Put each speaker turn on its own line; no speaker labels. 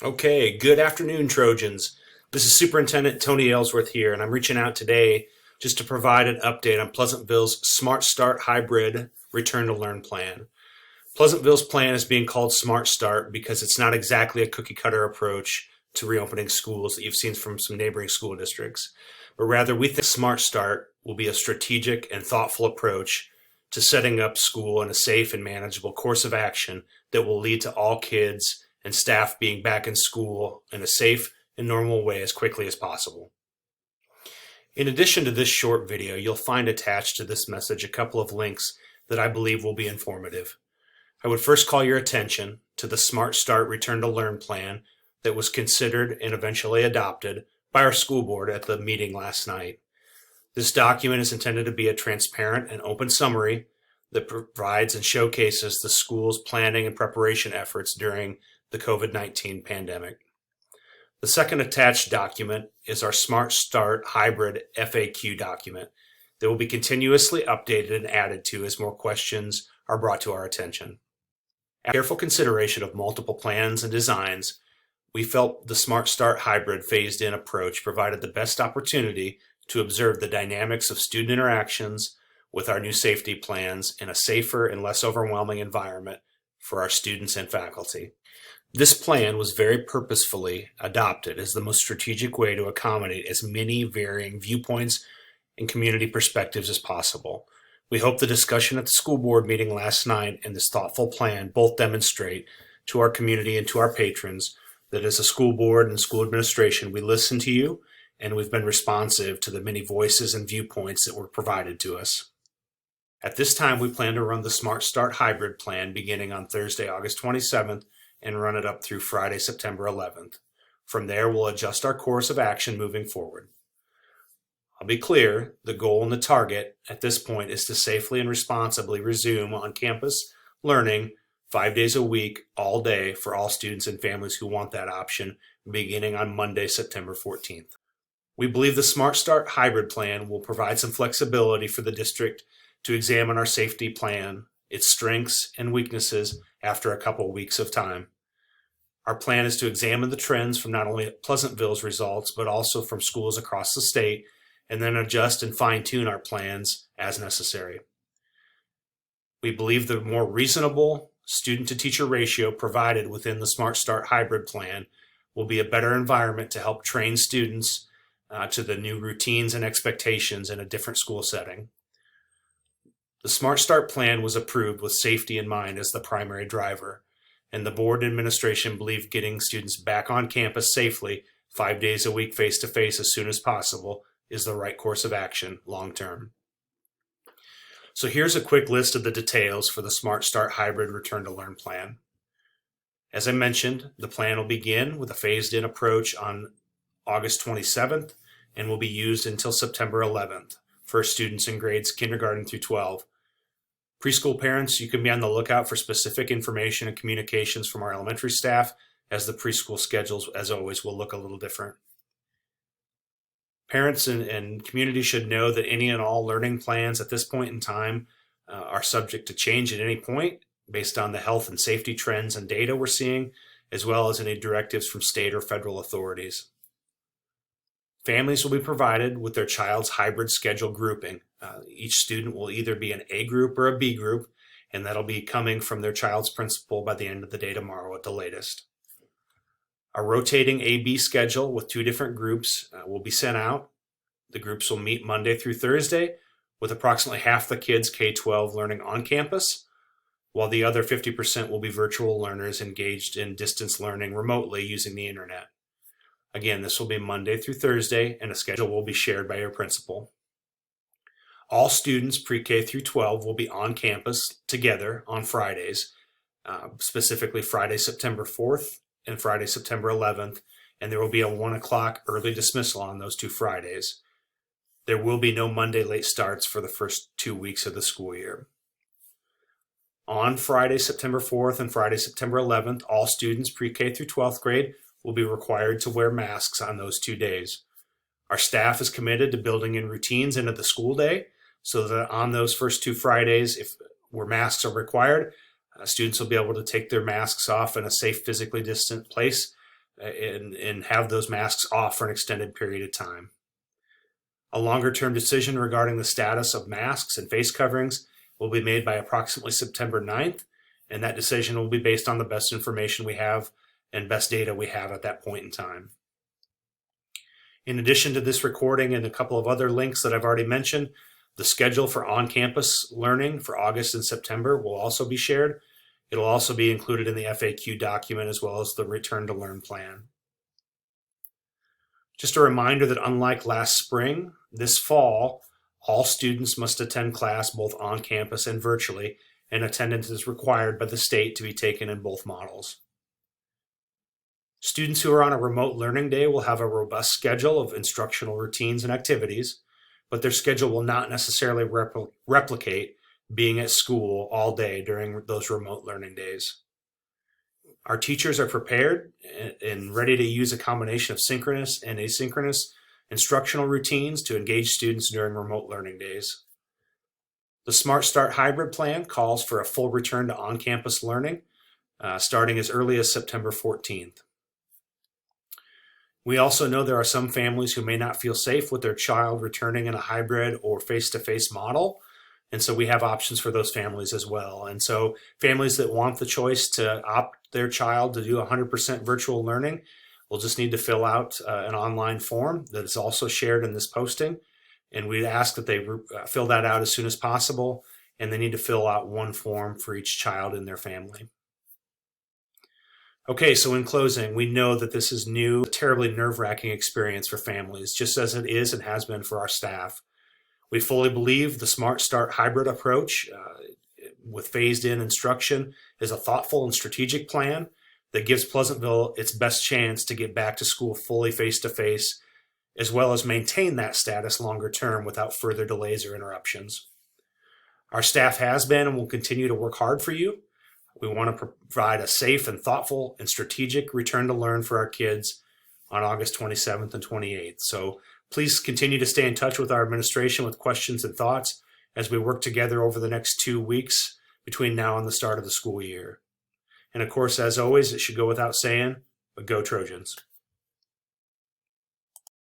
Okay, good afternoon, Trojans. This is Superintendent Tony Ellsworth here, and I'm reaching out today just to provide an update on Pleasantville's SmartStart hybrid return to learn plan. Pleasantville's plan is being called SmartStart because it's not exactly a cookie cutter approach to reopening schools that you've seen from some neighboring school districts, but rather we think SmartStart will be a strategic and thoughtful approach to setting up school in a safe and manageable course of action that will lead to all kids and staff being back in school in a safe and normal way as quickly as possible. In addition to this short video, you'll find attached to this message a couple of links that I believe will be informative. I would first call your attention to the SmartStart Return to Learn plan that was considered and eventually adopted by our school board at the meeting last night. This document is intended to be a transparent and open summary that provides and showcases the school's planning and preparation efforts during the COVID-19 pandemic. The second attached document is our SmartStart hybrid FAQ document that will be continuously updated and added to as more questions are brought to our attention. After careful consideration of multiple plans and designs, we felt the SmartStart hybrid phased-in approach provided the best opportunity to observe the dynamics of student interactions with our new safety plans in a safer and less overwhelming environment for our students and faculty. This plan was very purposefully adopted as the most strategic way to accommodate as many varying viewpoints and community perspectives as possible. We hope the discussion at the school board meeting last night and this thoughtful plan both demonstrate to our community and to our patrons that as a school board and school administration, we listen to you and we've been responsive to the many voices and viewpoints that were provided to us. At this time, we plan to run the SmartStart hybrid plan beginning on Thursday, August 27th, and run it up through Friday, September 11th. From there, we'll adjust our course of action moving forward. I'll be clear, the goal and the target at this point is to safely and responsibly resume on-campus learning 5 days a week, all day, for all students and families who want that option, beginning on Monday, September 14th. We believe the SmartStart hybrid plan will provide some flexibility for the district to examine our safety plan, its strengths and weaknesses after a couple weeks of time. Our plan is to examine the trends from not only Pleasantville's results, but also from schools across the state, and then adjust and fine-tune our plans as necessary. We believe the more reasonable student-to-teacher ratio provided within the SmartStart hybrid plan will be a better environment to help train students to the new routines and expectations in a different school setting. The SmartStart plan was approved with safety in mind as the primary driver, and the board and administration believe getting students back on campus safely 5 days a week face-to-face as soon as possible is the right course of action long-term. So here's a quick list of the details for the SmartStart hybrid return to learn plan. As I mentioned, the plan will begin with a phased-in approach on August 27th and will be used until September 11th for students in grades kindergarten through 12. Preschool parents, you can be on the lookout for specific information and communications from our elementary staff, as the preschool schedules, as always, will look a little different. Parents and community should know that any and all learning plans at this point in time are subject to change at any point based on the health and safety trends and data we're seeing, as well as any directives from state or federal authorities. Families will be provided with their child's hybrid schedule grouping. Each student will either be an A group or a B group, and that'll be coming from their child's principal by the end of the day tomorrow at the latest. A rotating A-B schedule with 2 different groups will be sent out. The groups will meet Monday through Thursday, with approximately half the kids K-12 learning on campus, while the other 50% will be virtual learners engaged in distance learning remotely using the internet. Again, this will be Monday through Thursday, and a schedule will be shared by your principal. All students pre-K through 12 will be on campus together on Fridays, specifically Friday, September 4th and Friday, September 11th, and there will be a 1 o'clock early dismissal on those 2 Fridays. There will be no Monday late starts for the first 2 weeks of the school year. On Friday, September 4th and Friday, September 11th, all students pre-K through 12th grade will be required to wear masks on those 2 days. Our staff is committed to building in routines into the school day so that on those first 2 Fridays, where masks are required, students will be able to take their masks off in a safe, physically distant place and have those masks off for an extended period of time. A longer-term decision regarding the status of masks and face coverings will be made by approximately September 9th, and that decision will be based on the best information we have and best data we have at that point in time. In addition to this recording and a couple of other links that I've already mentioned, the schedule for on-campus learning for August and September will also be shared. It'll also be included in the FAQ document as well as the Return to Learn plan. Just a reminder that unlike last spring, this fall, all students must attend class both on campus and virtually, and attendance is required by the state to be taken in both models. Students who are on a remote learning day will have a robust schedule of instructional routines and activities, but their schedule will not necessarily replicate being at school all day during those remote learning days. Our teachers are prepared and ready to use a combination of synchronous and asynchronous instructional routines to engage students during remote learning days. The SmartStart hybrid plan calls for a full return to on-campus learning, starting as early as September 14th. We also know there are some families who may not feel safe with their child returning in a hybrid or face-to-face model, and so we have options for those families as well. And so families that want the choice to opt their child to do 100% virtual learning will just need to fill out an online form that is also shared in this posting. And we'd ask that they fill that out as soon as possible, and they need to fill out one form for each child in their family. Okay, so in closing, we know that this is new, a terribly nerve-wracking experience for families, just as it is and has been for our staff. We fully believe the SmartStart hybrid approach with phased-in instruction is a thoughtful and strategic plan that gives Pleasantville its best chance to get back to school fully face-to-face, as well as maintain that status longer term without further delays or interruptions. Our staff has been and will continue to work hard for you. We want to provide a safe and thoughtful and strategic return to learn for our kids on August 27th and 28th. So please continue to stay in touch with our administration with questions and thoughts as we work together over the next 2 weeks between now and the start of the school year. And of course, as always, it should go without saying, but go Trojans.